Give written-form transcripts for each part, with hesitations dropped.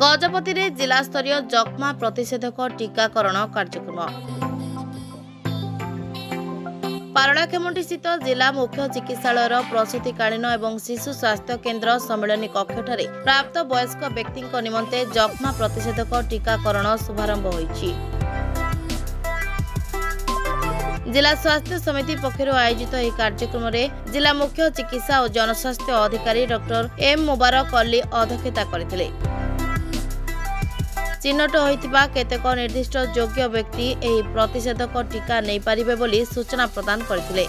गजपति रे जिला स्तरीय जक्मा प्रतिषेधक टीकाकरण कार्यक्रम। पारलाखेमुंडी स्थित जिला मुख्य चिकित्सालय प्रसूतिकालीन एवं शिशु स्वास्थ्य केन्द्र सम्मेलनी कक्षठारे प्राप्त वयस्क व्यक्ति निमंते जक्मा प्रतिषेधक टीकाकरण शुभारंभ होईछि। जिला स्वास्थ्य समिति पक्षर आयोजित यह कार्यक्रम में जिला मुख्य चिकित्सा और जनस्वास्थ्य अधिकारी डॉक्टर एम मुबारक अली अध्यक्षता करथिले। चिन्हट होइतिबा केतेक निर्दिष्ट योग्य व्यक्ति एही प्रतिषेधक टीका नहीं पारिबे बोली सूचना प्रदान करथिले।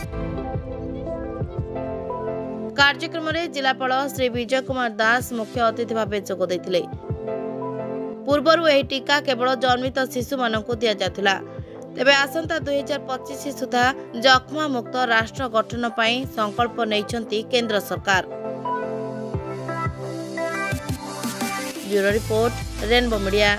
कार्यक्रम में जिलापाल श्री विजय कुमार दास मुख्य अतिथि भाव जोग देथिले। पूर्वरु एही टीका केवल जन्मित शिशु मानकु दिया जाथिला। तेबे आसंता 2025 सुधा जक्मा मुक्त राष्ट्र गठन पई संकल्प नैछंती केंद्र सरकार। Bureau report rainbow media.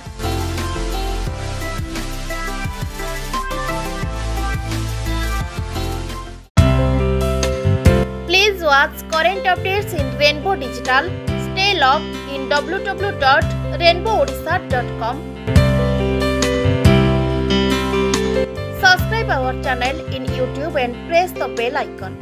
Please watch current updates in Rainbow Digital. Stay logged in www.rainbowodisha.com. Subscribe our channel in YouTube and press the bell icon.